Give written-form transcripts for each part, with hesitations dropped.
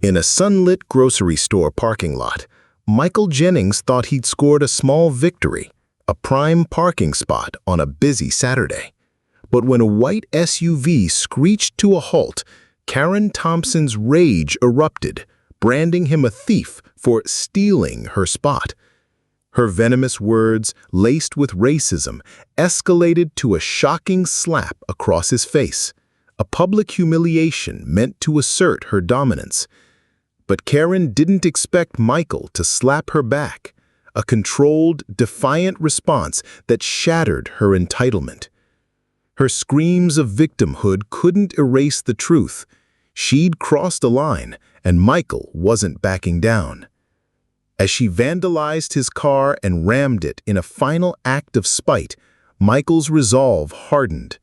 In a sunlit grocery store parking lot, Michael Jennings thought he'd scored a small victory, a prime parking spot on a busy Saturday. But when a white SUV screeched to a halt, Karen Thompson's rage erupted, branding him a thief for stealing her spot. Her venomous words, laced with racism, escalated to a shocking slap across his face, a public humiliation meant to assert her dominance. But Karen didn't expect Michael to slap her back, a controlled, defiant response that shattered her entitlement. Her screams of victimhood couldn't erase the truth. She'd crossed a line, and Michael wasn't backing down. As she vandalized his car and rammed it in a final act of spite, Michael's resolve hardened.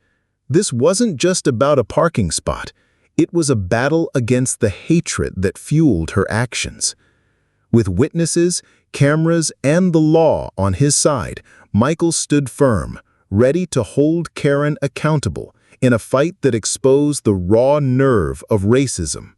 This wasn't just about a parking spot. It was a battle against the hatred that fueled her actions. With witnesses, cameras, and the law on his side, Michael stood firm, ready to hold Karen accountable in a fight that exposed the raw nerve of racism.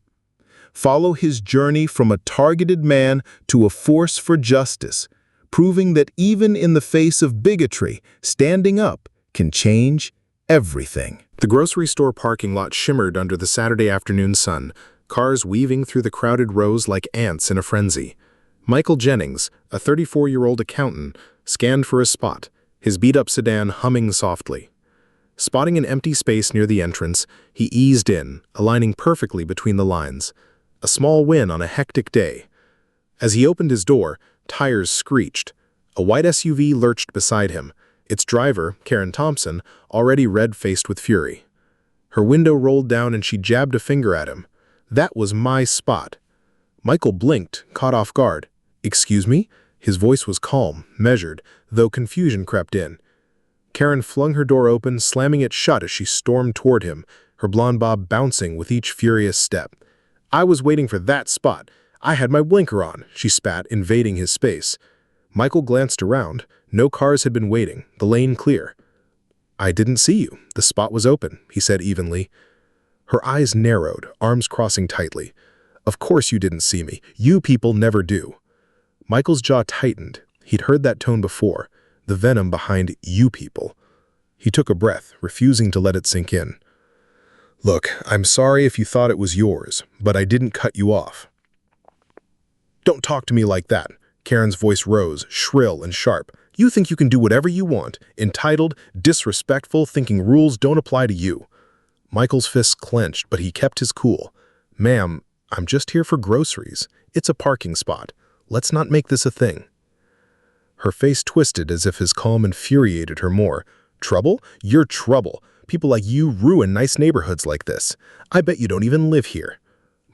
Follow his journey from a targeted man to a force for justice, proving that even in the face of bigotry, standing up can change everything. The grocery store parking lot shimmered under the Saturday afternoon sun, cars weaving through the crowded rows like ants in a frenzy. Michael Jennings, a 34-year-old accountant, scanned for a spot, his beat-up sedan humming softly. Spotting an empty space near the entrance, he eased in, aligning perfectly between the lines. A small win on a hectic day. As he opened his door, tires screeched. A white SUV lurched beside him, its driver, Karen Thompson, already red-faced with fury. Her window rolled down and she jabbed a finger at him. That was my spot. Michael blinked, caught off guard. "Excuse me?" His voice was calm, measured, though confusion crept in. Karen flung her door open, slamming it shut as she stormed toward him, her blonde bob bouncing with each furious step. "I was waiting for that spot. I had my blinker on," she spat, invading his space. Michael glanced around. No cars had been waiting, the lane clear. "I didn't see you. The spot was open," he said evenly. Her eyes narrowed, arms crossing tightly. "Of course you didn't see me. You people never do." Michael's jaw tightened. He'd heard that tone before, the venom behind "you people." He took a breath, refusing to let it sink in. "Look, I'm sorry if you thought it was yours, but I didn't cut you off." "Don't talk to me like that." Karen's voice rose, shrill and sharp. "You think you can do whatever you want, entitled, disrespectful, thinking rules don't apply to you." Michael's fists clenched, but he kept his cool. "Ma'am, I'm just here for groceries. It's a parking spot. Let's not make this a thing." Her face twisted as if his calm infuriated her more. "Trouble? You're trouble. People like you ruin nice neighborhoods like this. I bet you don't even live here."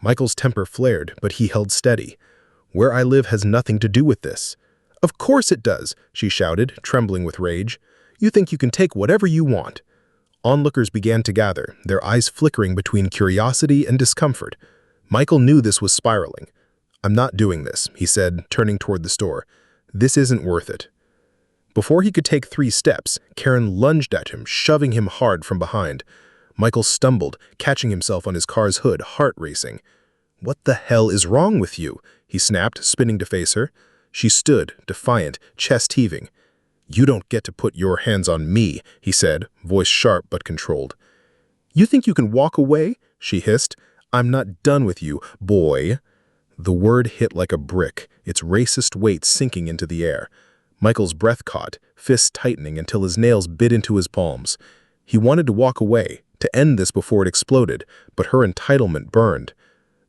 Michael's temper flared, but he held steady. "Where I live has nothing to do with this." "Of course it does," she shouted, trembling with rage. "You think you can take whatever you want." Onlookers began to gather, their eyes flickering between curiosity and discomfort. Michael knew this was spiraling. "I'm not doing this," he said, turning toward the store. "This isn't worth it." Before he could take 3 steps, Karen lunged at him, shoving him hard from behind. Michael stumbled, catching himself on his car's hood, heart racing. "What the hell is wrong with you?" he snapped, spinning to face her. She stood, defiant, chest heaving. "You don't get to put your hands on me," he said, voice sharp but controlled. "You think you can walk away?" she hissed. "I'm not done with you, boy." The word hit like a brick, its racist weight sinking into the air. Michael's breath caught, fists tightening until his nails bit into his palms. He wanted to walk away, to end this before it exploded, but her entitlement burned.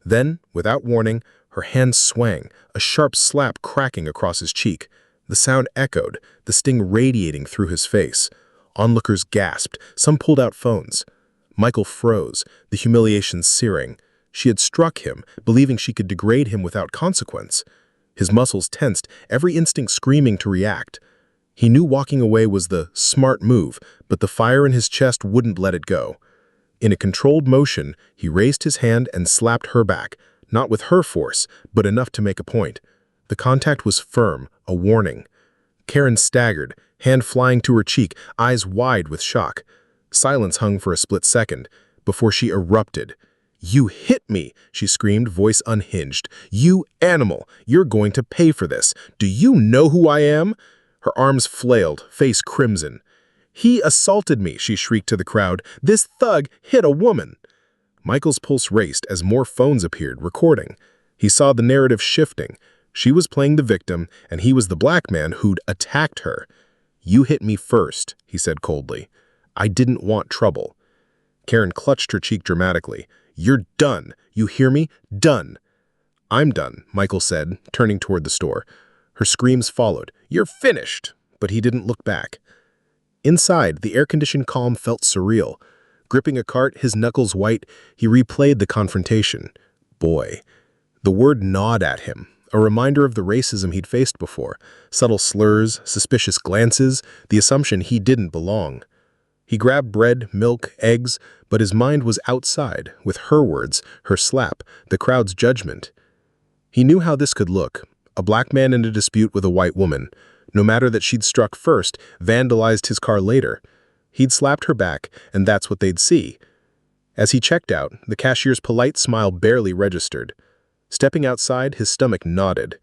Then, without warning, her hand swung, a sharp slap cracking across his cheek. The sound echoed, the sting radiating through his face. Onlookers gasped, some pulled out phones. Michael froze, the humiliation searing. She had struck him, believing she could degrade him without consequence. His muscles tensed, every instinct screaming to react. He knew walking away was the smart move, but the fire in his chest wouldn't let it go. In a controlled motion, he raised his hand and slapped her back, not with her force, but enough to make a point. The contact was firm, a warning. Karen staggered, hand flying to her cheek, eyes wide with shock. Silence hung for a split second, before she erupted. "You hit me!" she screamed, voice unhinged. "You animal! You're going to pay for this! Do you know who I am?" Her arms flailed, face crimson. "He assaulted me," she shrieked to the crowd. "This thug hit a woman!" Michael's pulse raced as more phones appeared, recording. He saw the narrative shifting. She was playing the victim, and he was the black man who'd attacked her. "You hit me first," he said coldly. "I didn't want trouble." Karen clutched her cheek dramatically. "You're done. You hear me? Done." "I'm done," Michael said, turning toward the store. Her screams followed. "You're finished!" But he didn't look back. Inside, the air-conditioned calm felt surreal. Gripping a cart, his knuckles white, he replayed the confrontation. Boy. The word gnawed at him, a reminder of the racism he'd faced before. Subtle slurs, suspicious glances, the assumption he didn't belong. He grabbed bread, milk, eggs, but his mind was outside, with her words, her slap, the crowd's judgment. He knew how this could look. A black man in a dispute with a white woman. No matter that she'd struck first, vandalized his car later. He'd slapped her back, and that's what they'd see. As he checked out, the cashier's polite smile barely registered. Stepping outside, his stomach knotted.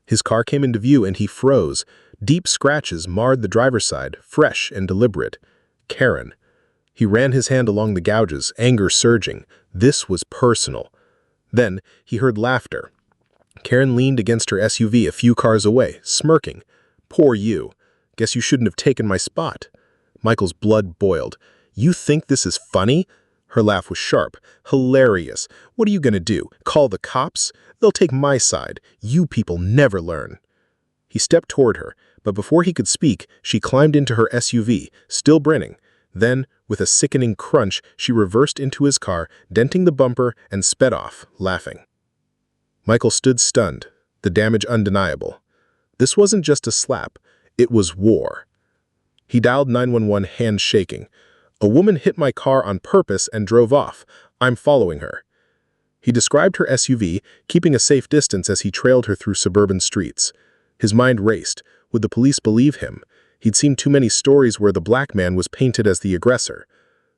His car came into view and he froze. Deep scratches marred the driver's side, fresh and deliberate. Karen. He ran his hand along the gouges, anger surging. This was personal. Then he heard laughter. Karen leaned against her SUV a few cars away, smirking. "Poor you. Guess you shouldn't have taken my spot." Michael's blood boiled. "You think this is funny?" Her laugh was sharp. "Hilarious. What are you gonna do? Call the cops? They'll take my side. You people never learn." He stepped toward her, but before he could speak, she climbed into her SUV, still grinning. Then, with a sickening crunch, she reversed into his car, denting the bumper, and sped off, laughing. Michael stood stunned, the damage undeniable. This wasn't just a slap, it was war. He dialed 911, hands shaking. "A woman hit my car on purpose and drove off. I'm following her." He described her SUV, keeping a safe distance as he trailed her through suburban streets. His mind raced. Would the police believe him? He'd seen too many stories where the black man was painted as the aggressor.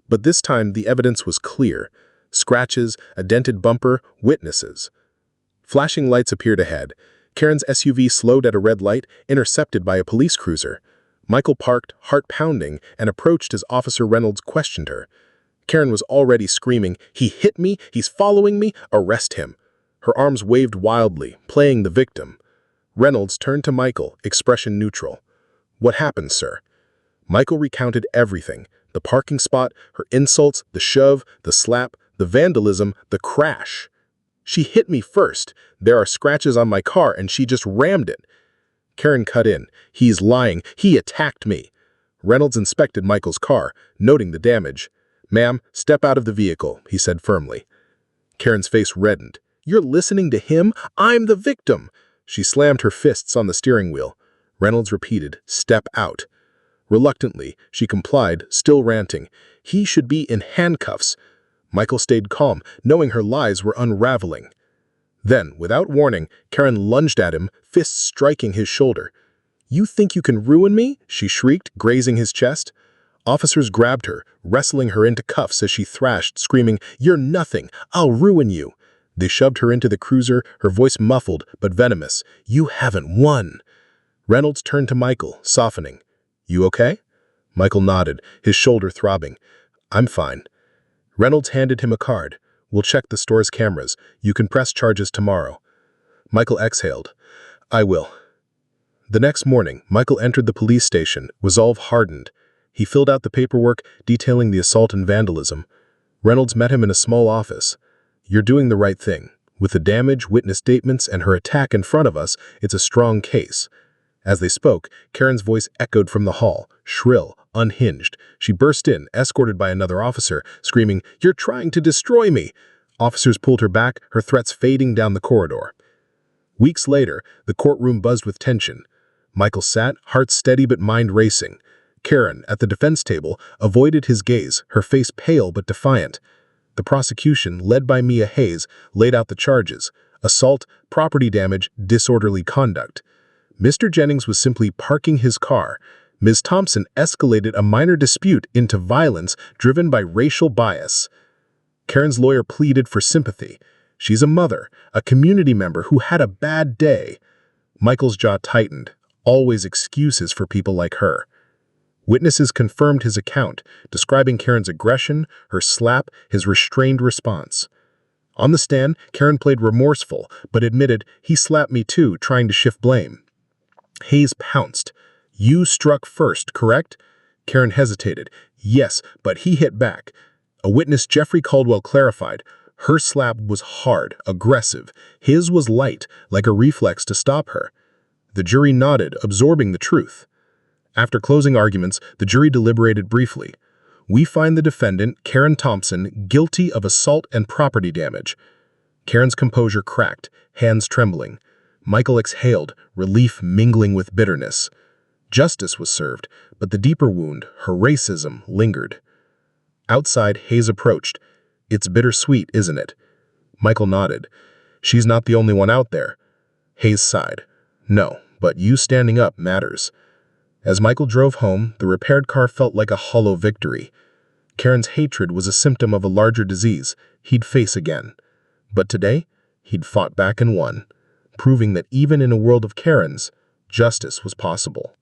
But this time, the evidence was clear. Scratches, a dented bumper, witnesses. Flashing lights appeared ahead. Karen's SUV slowed at a red light, intercepted by a police cruiser. Michael parked, heart pounding, and approached as Officer Reynolds questioned her. Karen was already screaming, "He hit me! He's following me! Arrest him!" Her arms waved wildly, playing the victim. Reynolds turned to Michael, expression neutral. "What happened, sir?" Michael recounted everything. The parking spot, her insults, the shove, the slap, the vandalism, the crash. "She hit me first. There are scratches on my car and she just rammed it." Karen cut in. "He's lying. He attacked me." Reynolds inspected Michael's car, noting the damage. "Ma'am, step out of the vehicle," he said firmly. Karen's face reddened. "You're listening to him? I'm the victim." She slammed her fists on the steering wheel. Reynolds repeated, "Step out." Reluctantly, she complied, still ranting. He should be in handcuffs. Michael stayed calm, knowing her lies were unraveling. Then, without warning, Karen lunged at him, fists striking his shoulder. "You think you can ruin me?" she shrieked, grazing his chest. Officers grabbed her, wrestling her into cuffs as she thrashed, screaming, "You're nothing! I'll ruin you!" They shoved her into the cruiser, her voice muffled but venomous. "You haven't won!" Reynolds turned to Michael, softening. "You okay?" Michael nodded, his shoulder throbbing. "I'm fine." Reynolds handed him a card. "We'll check the store's cameras. You can press charges tomorrow." Michael exhaled. "I will." The next morning, Michael entered the police station, resolve hardened. He filled out the paperwork detailing the assault and vandalism. Reynolds met him in a small office. "You're doing the right thing. With the damage, witness statements, and her attack in front of us, it's a strong case." As they spoke, Karen's voice echoed from the hall, shrill, unhinged. She burst in, escorted by another officer, screaming, "You're trying to destroy me!" Officers pulled her back, her threats fading down the corridor. Weeks later, the courtroom buzzed with tension. Michael sat, heart steady but mind racing. Karen, at the defense table, avoided his gaze, her face pale but defiant. The prosecution, led by Mia Hayes, laid out the charges: assault, property damage, disorderly conduct. Mr. Jennings was simply parking his car. Ms. Thompson escalated a minor dispute into violence driven by racial bias. Karen's lawyer pleaded for sympathy. She's a mother, a community member who had a bad day. Michael's jaw tightened. Always excuses for people like her. Witnesses confirmed his account, describing Karen's aggression, her slap, his restrained response. On the stand, Karen played remorseful, but admitted, "He slapped me too," trying to shift blame. Hayes pounced. "You struck first, correct?" Karen hesitated. "Yes, but he hit back." A witness, Jeffrey Caldwell, clarified. Her slap was hard, aggressive. His was light, like a reflex to stop her. The jury nodded, absorbing the truth. After closing arguments, the jury deliberated briefly. "We find the defendant, Karen Thompson, guilty of assault and property damage." Karen's composure cracked, hands trembling. Michael exhaled, relief mingling with bitterness. Justice was served, but the deeper wound, her racism, lingered. Outside, Hayes approached. "It's bittersweet, isn't it?" Michael nodded. "She's not the only one out there." Hayes sighed. "No, but you standing up matters." As Michael drove home, the repaired car felt like a hollow victory. Karen's hatred was a symptom of a larger disease he'd face again. But today, he'd fought back and won, proving that even in a world of Karens, justice was possible.